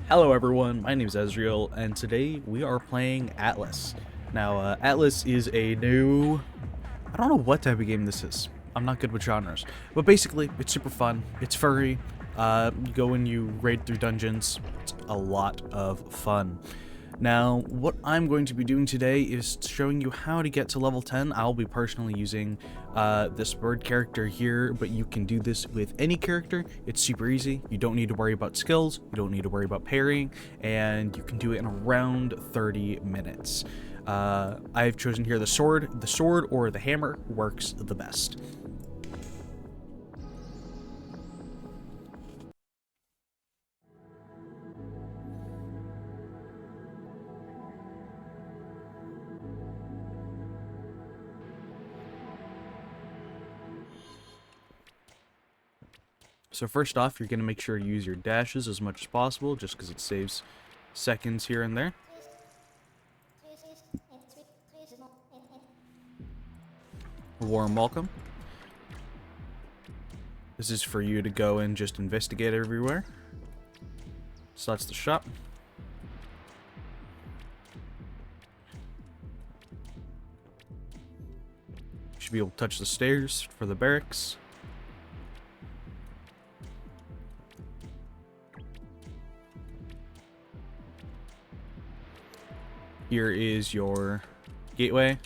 Hello everyone, my name is Ezreal, and today we are playing ATLYSS. Now, ATLYSS is a new... I don't know what type of game this is. I'm not good with genres. But basically, it's super fun, it's furry, you go and you raid through dungeons. It's a lot of fun. Now, what I'm going to be doing today is showing you how to get to level 10. I'll be personally using this bird character here, but you can do this with any character. It's super easy. You don't need to worry about skills, you don't need to worry about parrying, and you can do it in around 30 minutes. I've chosen here the sword. The sword or the hammer works the best. So first off, you're going to make sure to use your dashes as much as possible, just because it saves seconds here and there. Warm welcome. This is for you to go and just investigate everywhere. So that's the shop. You should be able to touch the stairs for the barracks. Here is your gateway.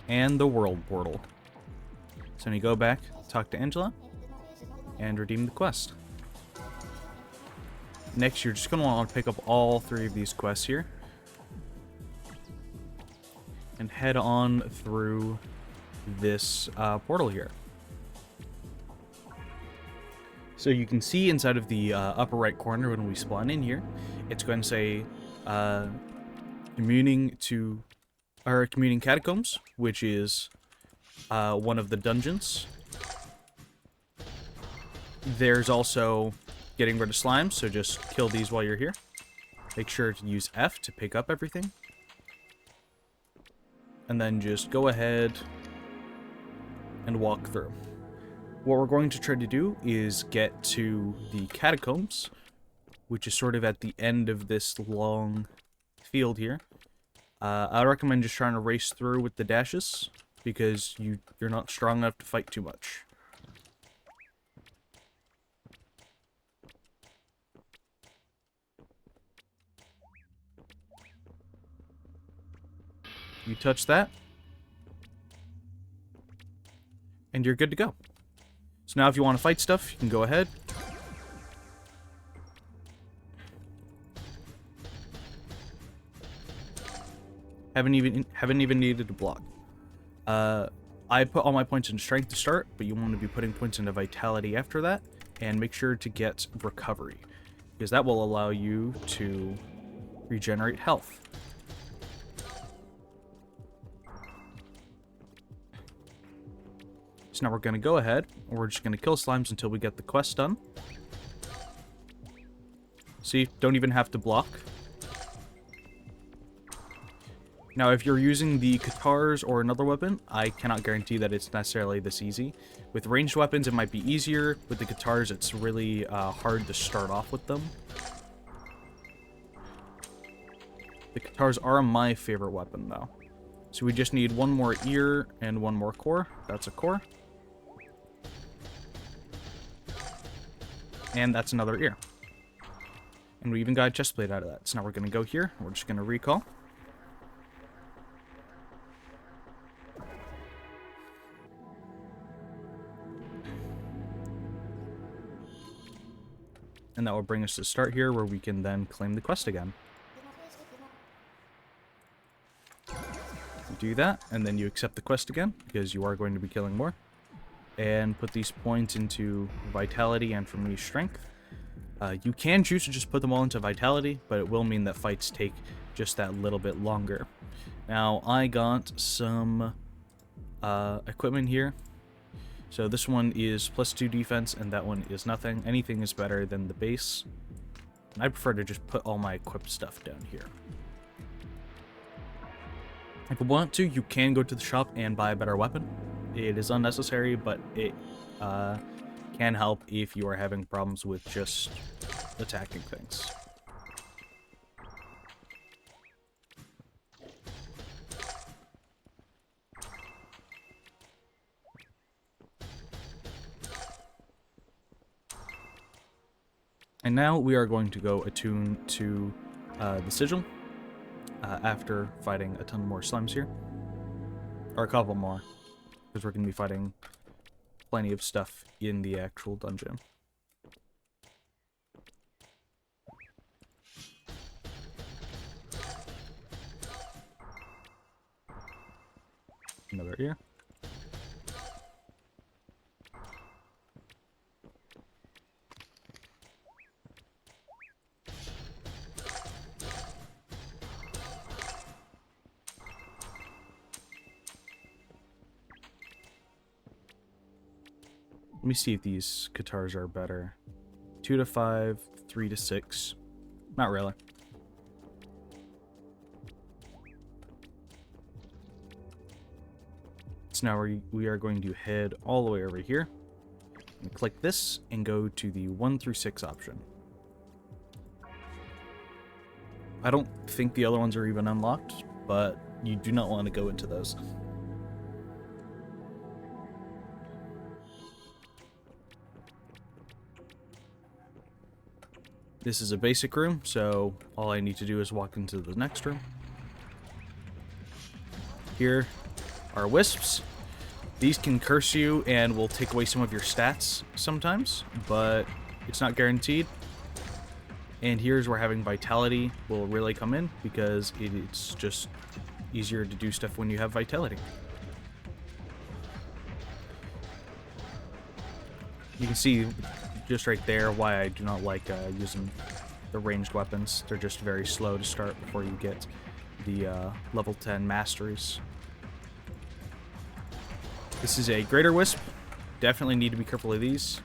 And the world portal. So when you go back, talk to Angela, and redeem the quest. Next, you're just going to want to pick up all three of these quests here. And head on through this portal here. So you can see inside of the upper right corner when we spawn in here, it's going to say communing catacombs, which is one of the dungeons. There's also getting rid of slimes, so just kill these while you're here. Make sure to use F to pick up everything. And then just go ahead and walk through. What we're going to try to do is get to the catacombs, which is sort of at the end of this long field here. I recommend just trying to race through with the dashes, because you're not strong enough to fight too much. You touch that, and you're good to go. So now if you want to fight stuff, you can go ahead. Haven't even needed to block. I put all my points in strength to start, but you want to be putting points into vitality after that, and make sure to get recovery, because that will allow you to regenerate health. So now we're going to go ahead, and we're just going to kill slimes until we get the quest done. See, don't even have to block. Now, if you're using the katars or another weapon, I cannot guarantee that it's necessarily this easy. With ranged weapons, it might be easier. With the katars, it's really hard to start off with them. The katars are my favorite weapon, though. So we just need one more ear and one more core. That's a core. And that's another ear. And we even got a chestplate out of that. So now we're going to go here. We're just going to recall. And that will bring us to start here, where we can then claim the quest again. You do that, and then you accept the quest again, because you are going to be killing more. And put these points into vitality and for me, strength. You can choose to just put them all into vitality, but it will mean that fights take just that little bit longer. Now, I got some equipment here. So this one is +2 defense, and that one is nothing. Anything is better than the base. And I prefer to just put all my equipped stuff down here. If you want to, you can go to the shop and buy a better weapon. It is unnecessary, but it can help if you are having problems with just attacking things. And now we are going to go attune to the sigil after fighting a ton more slimes here. Or a couple more, because we're going to be fighting plenty of stuff in the actual dungeon. Another ear. Let me see if these guitars are better. 2 to 5, 3 to 6. Not really. So now we are going to head all the way over here. And click this and go to the 1 through 6 option. I don't think the other ones are even unlocked, but you do not want to go into those. This is a basic room, so all I need to do is walk into the next room. Here are wisps. These can curse you and will take away some of your stats sometimes, but it's not guaranteed. And here's where having vitality will really come in, because it's just easier to do stuff when you have vitality. You can see just right there why I do not like using the ranged weapons. They're just very slow to start before you get the level 10 masteries. This is a greater wisp. Definitely need to be careful of these.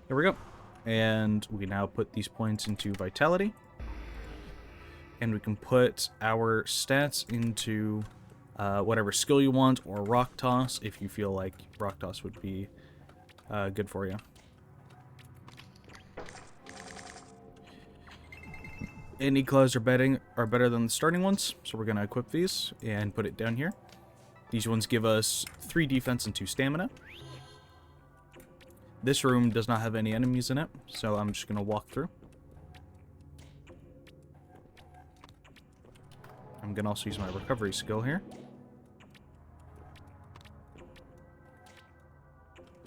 There we go. And we now put these points into vitality. And we can put our stats into whatever skill you want, or rock toss if you feel like rock toss would be good for you. Any claws are better than the starting ones, so we're going to equip these and put it down here. These ones give us 3 defense and 2 stamina. This room does not have any enemies in it, so I'm just going to walk through. I'm going to also use my recovery skill here.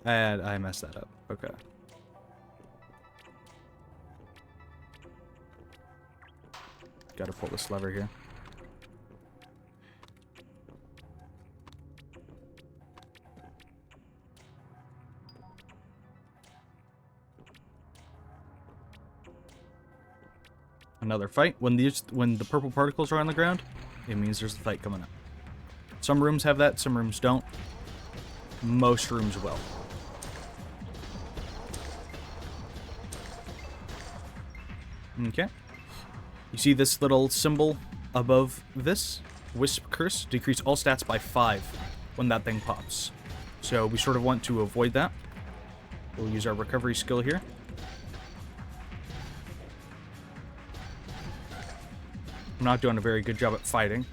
And I messed that up. Okay. Gotta pull this lever here. Another fight. When the purple particles are on the ground, it means there's a fight coming up. Some rooms have that, some rooms don't. Most rooms will. Okay. You see this little symbol above this? Wisp Curse. Decrease all stats by 5 when that thing pops. So we sort of want to avoid that. We'll use our recovery skill here. I'm not doing a very good job at fighting.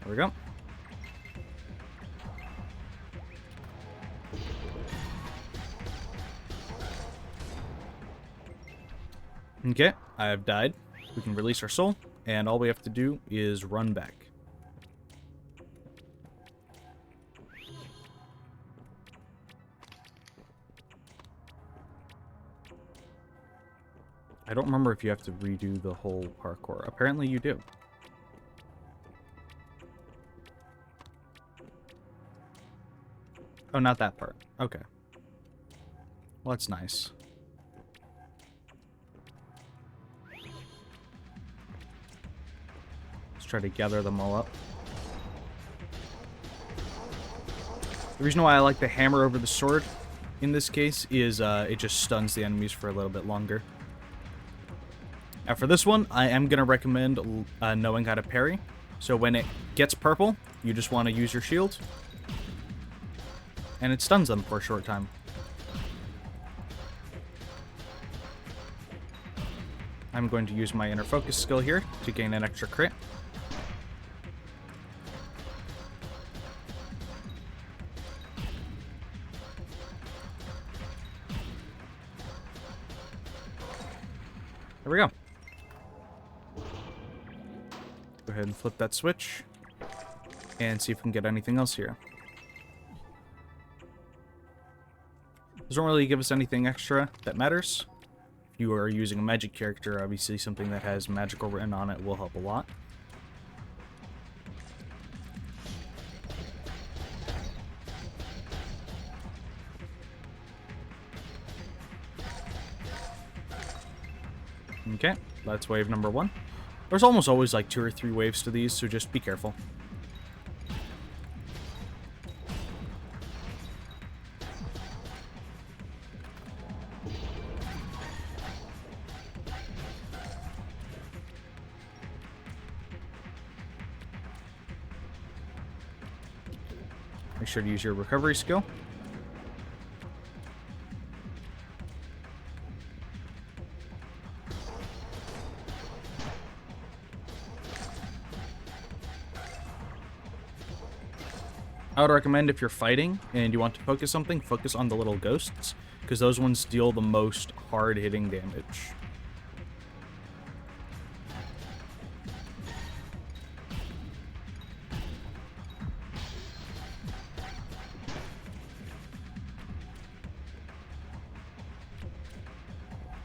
There we go. Okay, I have died. We can release our soul, and all we have to do is run back. I don't remember if you have to redo the whole parkour. Apparently you do. Oh, not that part. Okay. Well, that's nice. Let's try to gather them all up. The reason why I like the hammer over the sword in this case is it just stuns the enemies for a little bit longer. Now for this one, I am going to recommend knowing how to parry. So when it gets purple, you just want to use your shield. And it stuns them for a short time. I'm going to use my inner focus skill here to gain an extra crit. There we go. Go ahead and flip that switch and see if we can get anything else here. Doesn't really give us anything extra that matters. If you are using a magic character, obviously something that has magical written on it will help a lot. Okay, that's wave number 1. There's almost always like 2 or 3 waves to these, so just be careful. Make sure to use your recovery skill. I would recommend if you're fighting and you want to focus something, focus on the little ghosts, because those ones deal the most hard-hitting damage.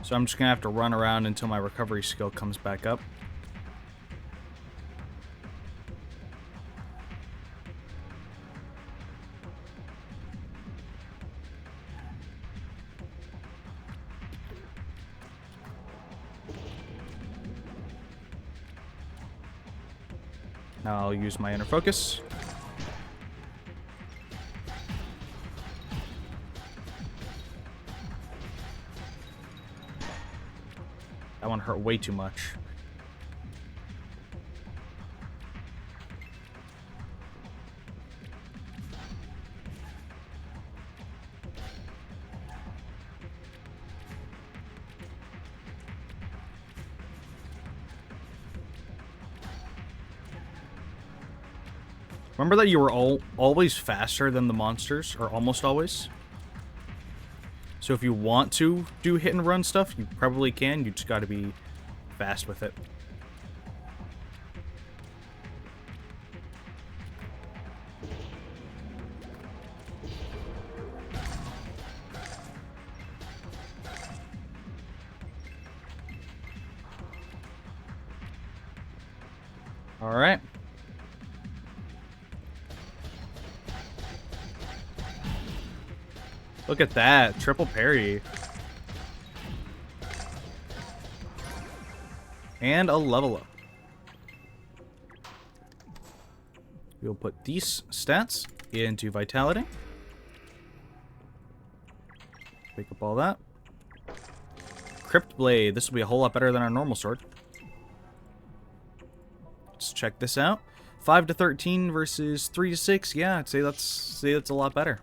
So I'm just going to have to run around until my recovery skill comes back up. Now I'll use my inner focus. That one hurt way too much. Remember that you were always faster than the monsters, or almost always? So if you want to do hit and run stuff, you probably can. You just got to be fast with it. All right. Look at that. Triple parry. And a level up. We'll put these stats into Vitality. Pick up all that. Crypt Blade. This will be a whole lot better than our normal sword. Let's check this out. 5 to 13 versus 3 to 6. Yeah, I'd say that's a lot better.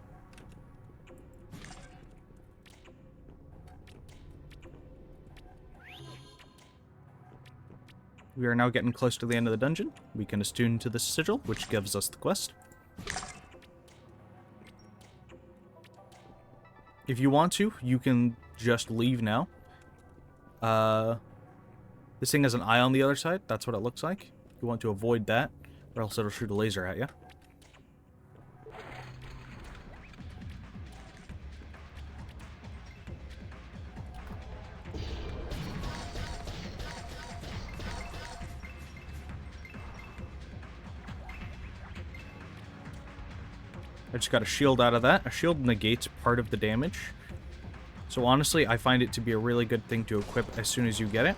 We are now getting close to the end of the dungeon. We can attune to the sigil, which gives us the quest. If you want to, you can just leave now. This thing has an eye on the other side. That's what it looks like. You want to avoid that, or else it'll shoot a laser at you. I just got a shield out of that. A shield negates part of the damage. So honestly, I find it to be a really good thing to equip as soon as you get it.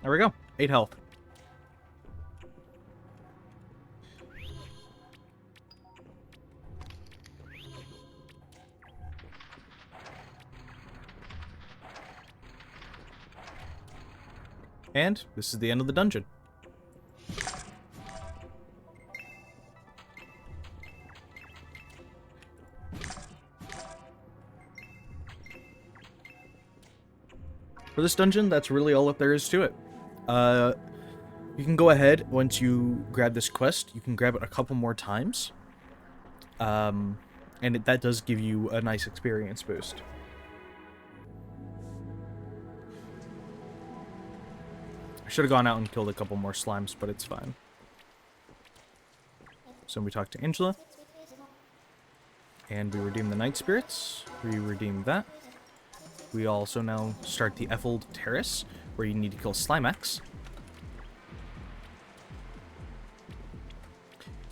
There we go. 8 health. And this is the end of the dungeon. For this dungeon, that's really all that there is to it. You can go ahead, once you grab this quest, you can grab it a couple more times. And that does give you a nice experience boost. I should have gone out and killed a couple more slimes, but it's fine. So we talk to Angela. And we redeem the Night Spirits. We redeem that. We also now start the ATLYSS, where you need to kill Slimex.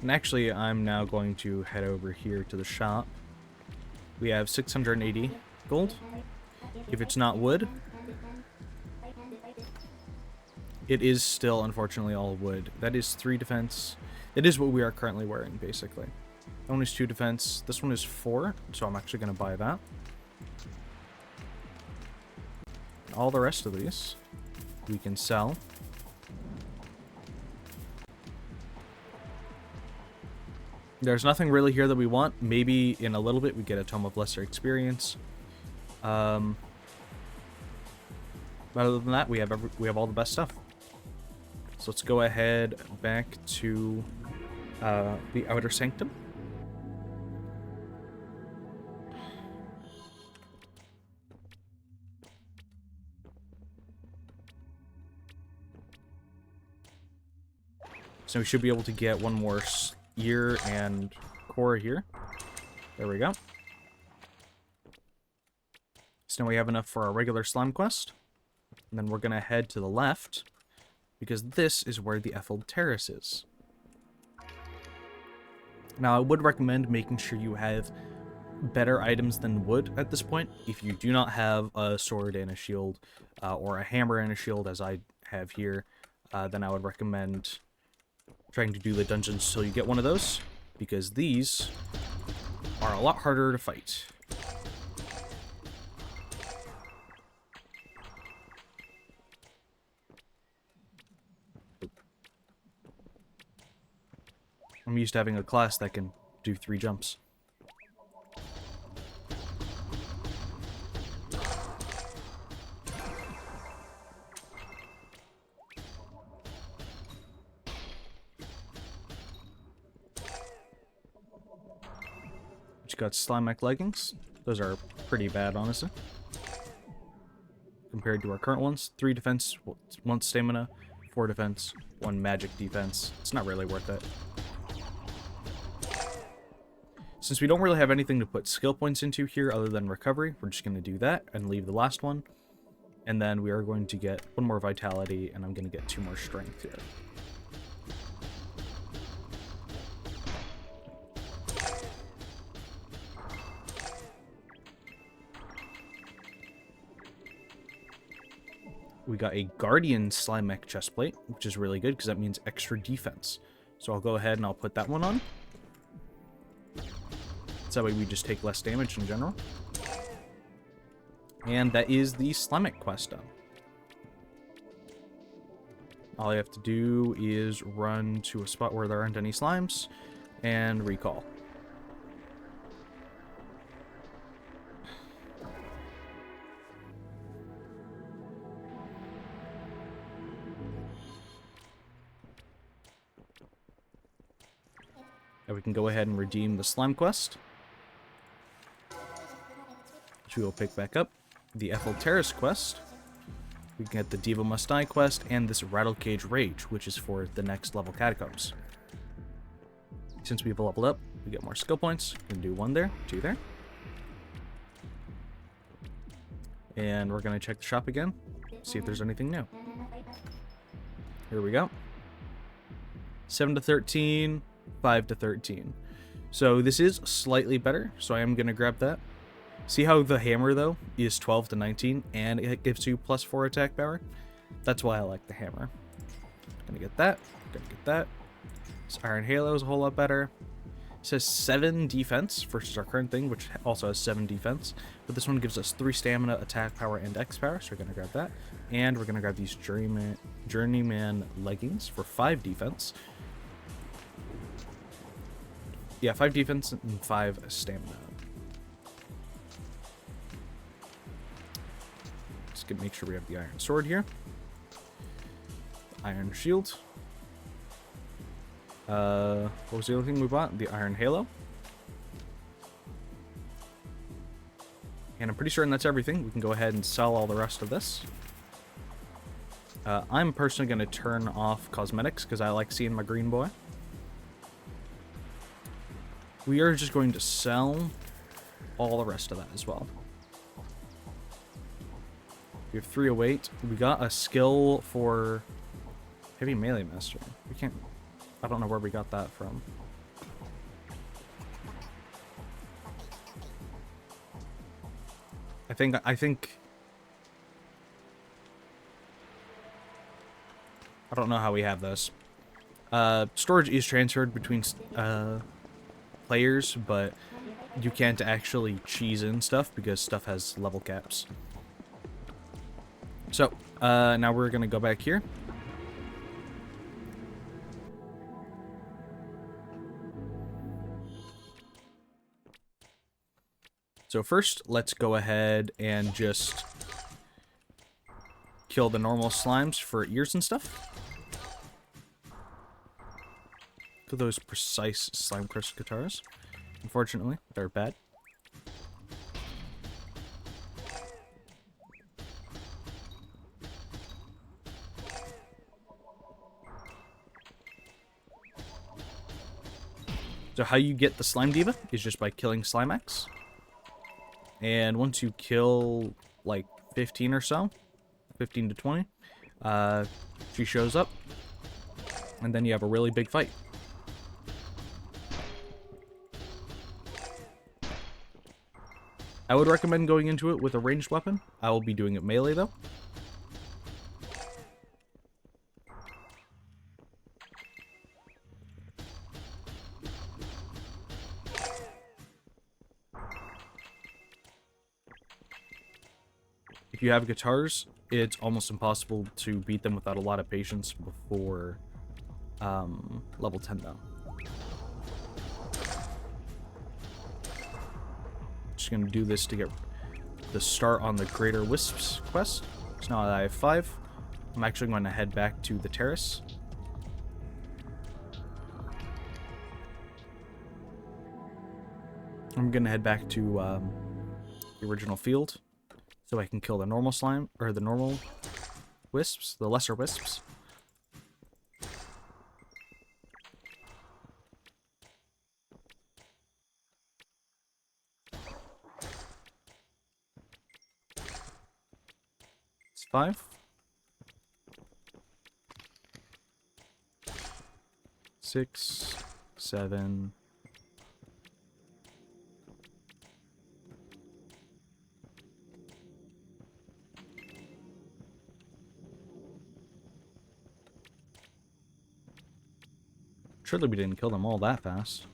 And actually, I'm now going to head over here to the shop. We have 680 gold. If it's not wood, it is still, unfortunately, all wood. That is 3 defense. It is what we are currently wearing, basically. That one is 2 defense. This one is 4, so I'm actually going to buy that. All the rest of these we can sell. There's nothing really here that we want. Maybe in a little bit we get a Tome of Lesser Experience. But other than that, we have all the best stuff. So let's go ahead back to the Outer Sanctum. So we should be able to get one more ear and core here. There we go. So now we have enough for our regular slime quest. And then we're going to head to the left, because this is where the ATLYSS is. Now, I would recommend making sure you have better items than wood at this point. If you do not have a sword and a shield, or a hammer and a shield, as I have here, then I would recommend trying to do the dungeons till you get one of those, because these are a lot harder to fight. I'm used to having a class that can do 3 jumps. Just got slime mech leggings. Those are pretty bad, honestly, compared to our current ones. 3 defense, 1 stamina, 4 defense, 1 magic defense. It's not really worth it. Since we don't really have anything to put skill points into here other than recovery, we're just going to do that and leave the last one. And then we are going to get 1 more vitality, and I'm going to get 2 more strength here. We got a Guardian Slime Mech chestplate, which is really good because that means extra defense. So I'll go ahead and I'll put that one on. So that way we just take less damage in general. And that is the Slime Mech quest done. All you have to do is run to a spot where there aren't any slimes and recall. And we can go ahead and redeem the slime quest, which we will pick back up. The ATLYSS quest. We can get the Diva Must Die quest and this Rattle Cage Rage, which is for the next level catacombs. Since we've leveled up, we get more skill points. We can do 1 there, 2 there. And we're going to check the shop again, see if there's anything new. Here we go. 7 to 13, 5 to 13. So this is slightly better, so I am going to grab that. See how the hammer, though, is 12 to 19, and it gives you +4 attack power? That's why I like the hammer. Gonna get that. Gonna get that. This Iron Halo is a whole lot better. It says 7 defense versus our current thing, which also has 7 defense. But this one gives us 3 stamina, attack power, and X power, so we're gonna grab that. And we're gonna grab these Journeyman leggings for 5 defense. Yeah, 5 defense and 5 stamina. Just gonna make sure we have the iron sword here. The iron shield. What was the other thing we bought? The Iron Halo. And I'm pretty certain that's everything. We can go ahead and sell all the rest of this. I'm personally going to turn off cosmetics because I like seeing my green boy. We are just going to sell all the rest of that as well. We have 308. We got a skill for Heavy Melee Master. We can't... I don't know where we got that from. I think I don't know how we have this. Storage is transferred between players, but you can't actually cheese in stuff because stuff has level caps. So, now we're gonna go back here. So first, let's go ahead and just kill the normal slimes for ears and stuff. Look at those precise slime crest guitars. Unfortunately, they're bad. So how you get the Slime Diva is just by killing Slimax. And once you kill, like, 15 or so, 15 to 20, she shows up, and then you have a really big fight. I would recommend going into it with a ranged weapon. I will be doing it melee, though. If you have guitars, it's almost impossible to beat them without a lot of patience before level 10, though. Just gonna do this to get the start on the Greater Wisps quest. So now that I have 5, I'm actually going to head back to the terrace. I'm gonna head back to the original field, so I can kill the normal slime, or the normal wisps, the lesser wisps. It's 5. 6, 7. Surely we didn't kill them all that fast.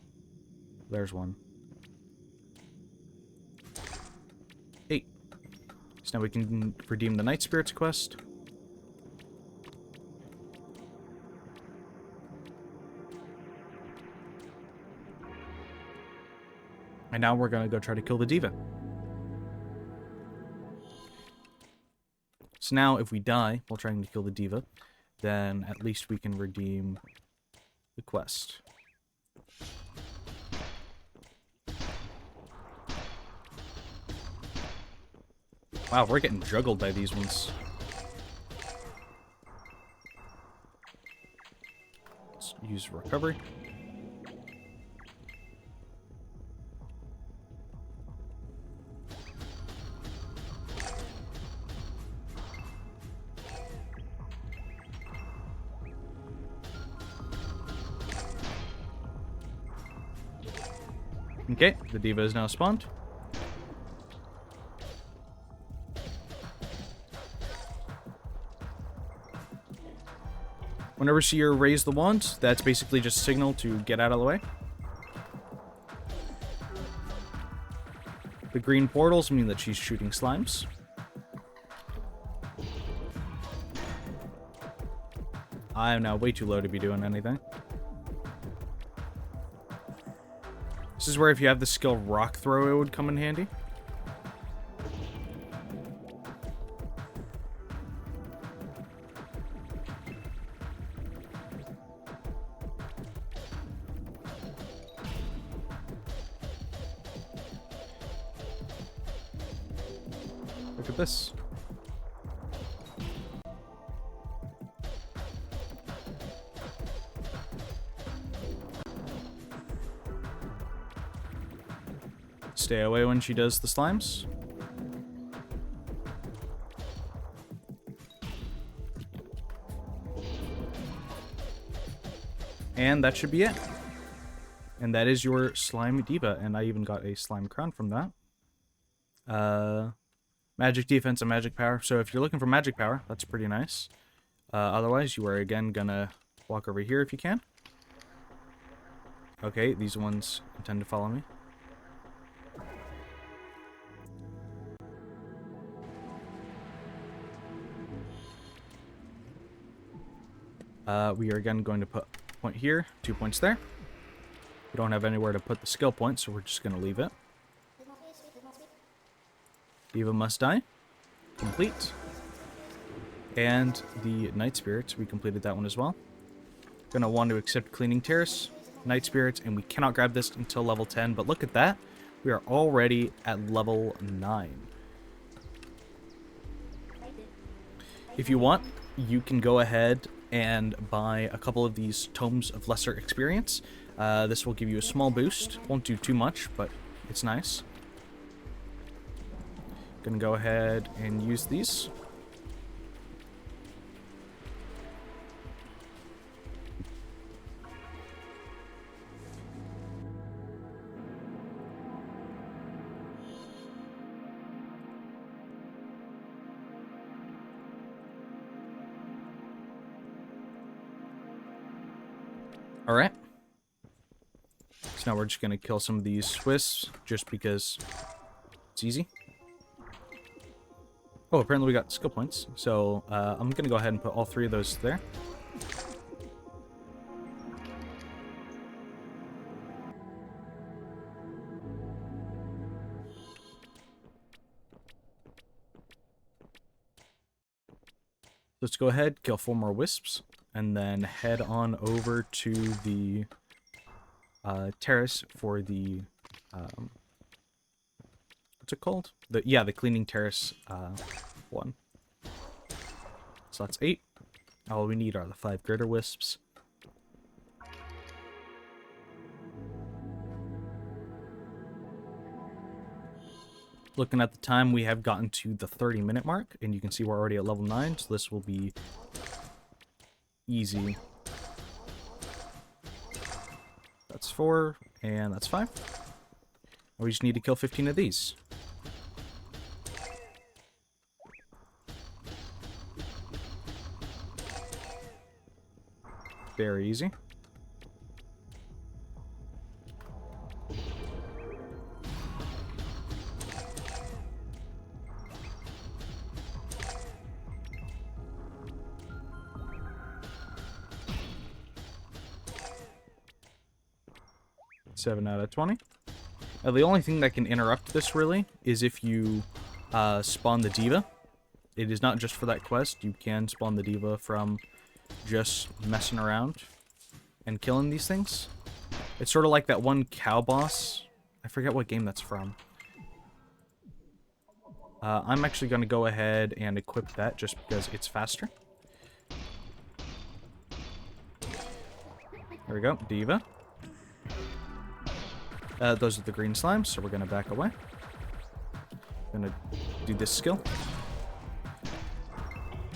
There's one. 8. So now we can redeem the Night Spirits quest. And now we're gonna go try to kill the Diva. So now if we die while trying to kill the Diva, then at least we can redeem the quest. Wow, we're getting juggled by these ones. Let's use recovery. Okay, the Diva is now spawned. Whenever you see her raise the wand, that's basically just a signal to get out of the way. The green portals mean that she's shooting slimes. I am now way too low to be doing anything. This is where if you have the skill Rock Throw, it would come in handy. Look at this. Stay away when she does the slimes. And that should be it. And that is your Slime Diva, and I even got a Slime Crown from that. Magic defense and magic power. So if you're looking for magic power, that's pretty nice. Otherwise, you are again gonna walk over here if you can. Okay, these ones intend to follow me. We are again going to put a point here, 2 points there. We don't have anywhere to put the skill point, so we're just going to leave it. Diva must die. Complete. And the Night Spirits, we completed that one as well. Going to want to accept Cleaning Terrace, Night Spirits, and we cannot grab this until level 10, but look at that. We are already at level 9. If you want, you can go ahead and buy a couple of these Tomes of Lesser Experience. This will give you a small boost. Won't do too much, but it's nice. Gonna go ahead and use these. Alright. So now we're just going to kill some of these Swiss, just because it's easy. Oh, apparently we got skill points. So I'm going to go ahead and put all 3 of those there. Let's go ahead, kill 4 more wisps, and then head on over to the terrace for the what's it called? The cleaning terrace one. So that's 8. All we need are the 5 greater wisps. Looking at the time, we have gotten to the 30-minute mark, and you can see we're already at level 9, so this will be easy. That's 4, and that's 5. We just need to kill 15 of these. Very easy. Seven out of 20. Now, the only thing that can interrupt this, really, is if you spawn the Diva. It is not just for that quest. You can spawn the Diva from just messing around and killing these things. It's sort of like that one cow boss. I forget what game that's from. I'm actually going to go ahead and equip that just because it's faster. There we go, Diva. Those are the green slimes, so we're going to back away. Going to do this skill.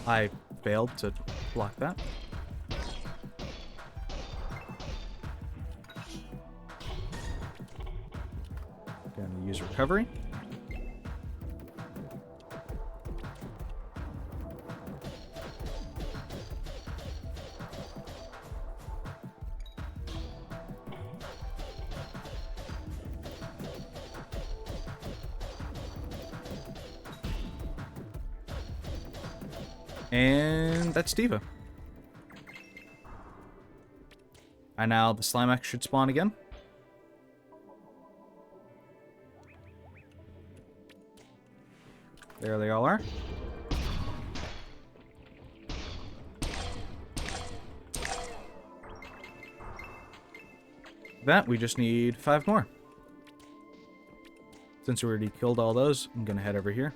I failed to block that. Going to use recovery. And that's Diva. And now the Slimex should spawn again. There they all are. That, we just need 5 more. Since we already killed all those, I'm gonna head over here.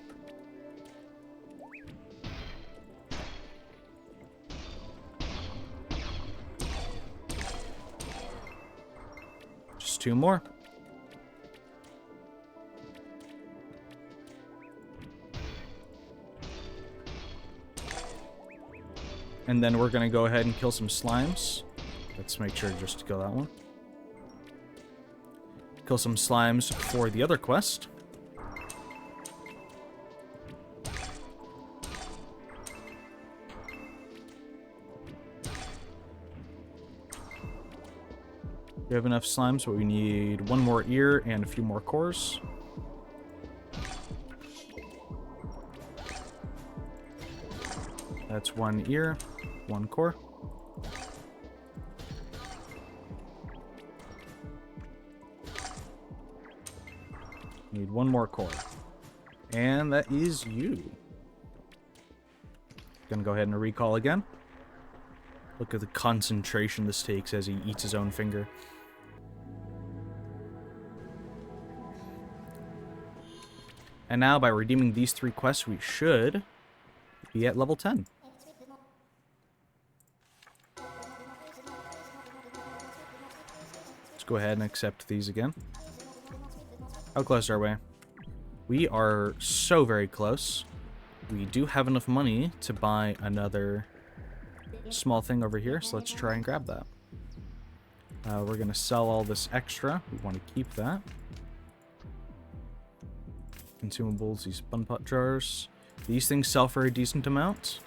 Just 2 more. And then we're gonna go ahead and kill some slimes. Let's make sure just to kill that one. Kill some slimes for the other quest. We have enough slimes, but we need 1 more ear and a few more cores. That's 1 ear, 1 core. Need 1 more core. And that is you. Gonna go ahead and recall again. Look at the concentration this takes as he eats his own finger. And now, by redeeming these 3 quests, we should be at level 10. Let's go ahead and accept these again. How close are we? We are so very close. We do have enough money to buy another small thing over here, so let's try and grab that. We're going to sell all this extra. We want to keep that. Consumables, these bun pot jars. These things sell for a decent amount.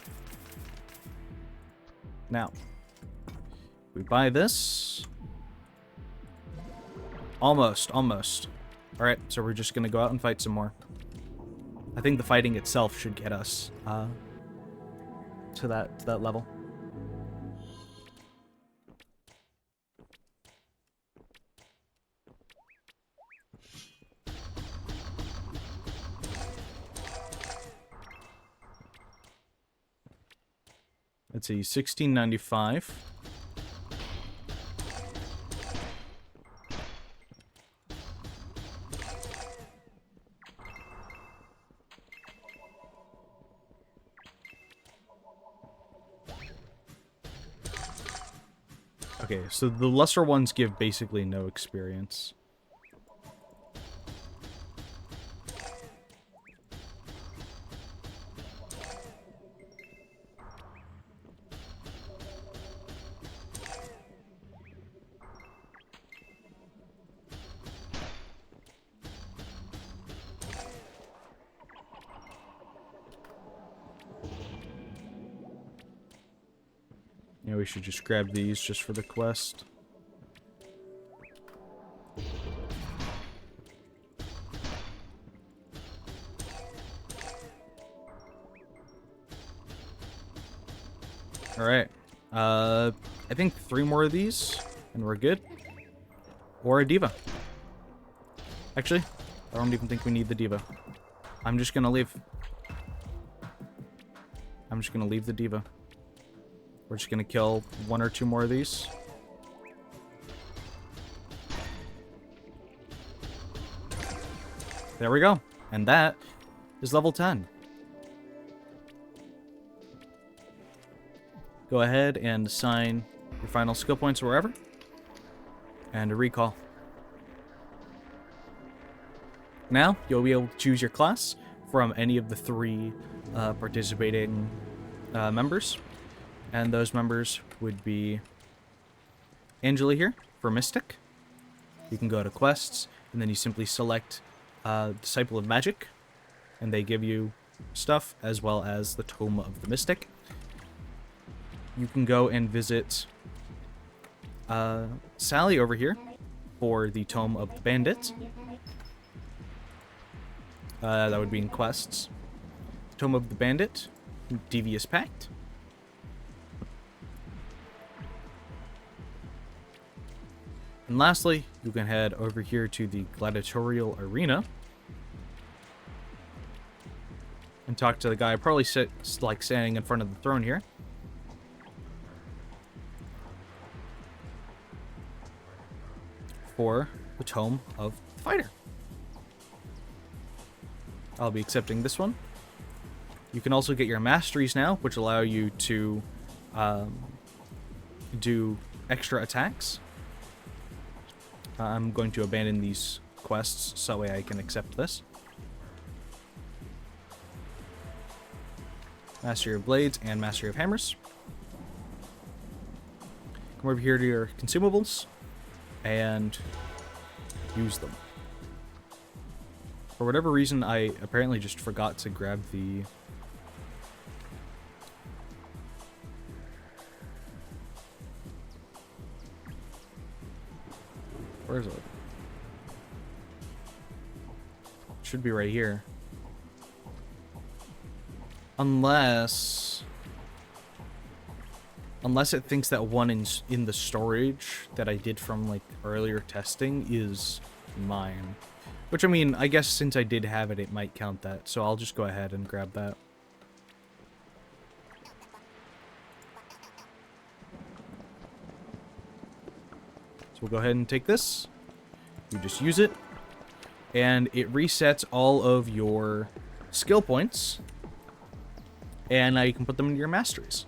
Now, we buy this. Almost. Alright, so we're just going to go out and fight some more. I think the fighting itself should get us to that level. Let's see, 1695. Okay, so the lesser ones give basically no experience. Yeah, we should just grab these just for the quest. Alright. I think 3 more of these, and we're good. Or a diva. Actually, I don't even think we need the diva. I'm just gonna leave. I'm just gonna leave the diva. We're just gonna kill 1 or 2 more of these. There we go. And that is level 10. Go ahead and assign your final skill points wherever. And a recall. Now, you'll be able to choose your class from any of the 3 participating members. And those members would be Angela here for Mystic. You can go to quests, and then you simply select Disciple of Magic, and they give you stuff, as well as the Tome of the Mystic. You can go and visit Sally over here for the Tome of the Bandit. That would be in quests. Tome of the Bandit Devious Pact. And lastly, you can head over here to the Gladiatorial Arena and talk to the guy probably standing in front of the throne here. For the Tome of the Fighter. I'll be accepting this one. You can also get your masteries now, which allow you to do extra attacks. I'm going to abandon these quests so that way I can accept this. Mastery of Blades and Mastery of Hammers. Come over here to your consumables and use them. For whatever reason, I apparently just forgot to grab the... Where is it? Should be right here. Unless it thinks that one in the storage that I did from like earlier testing is mine. Which, I mean, I guess since I did have it, it might count that. So I'll just go ahead and grab that. So we'll go ahead and take this. You just use it. And it resets all of your skill points. And now you can put them into your masteries.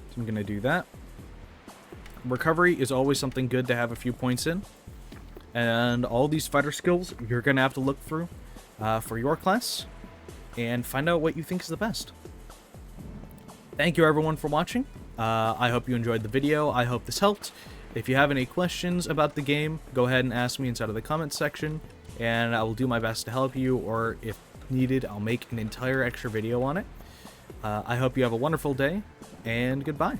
So I'm going to do that. Recovery is always something good to have a few points in. And all these fighter skills you're going to have to look through for your class and find out what you think is the best. Thank you everyone for watching. I hope you enjoyed the video. I hope this helped. If you have any questions about the game, go ahead and ask me inside of the comments section, and I will do my best to help you, or if needed, I'll make an entire extra video on it. I hope you have a wonderful day, and goodbye.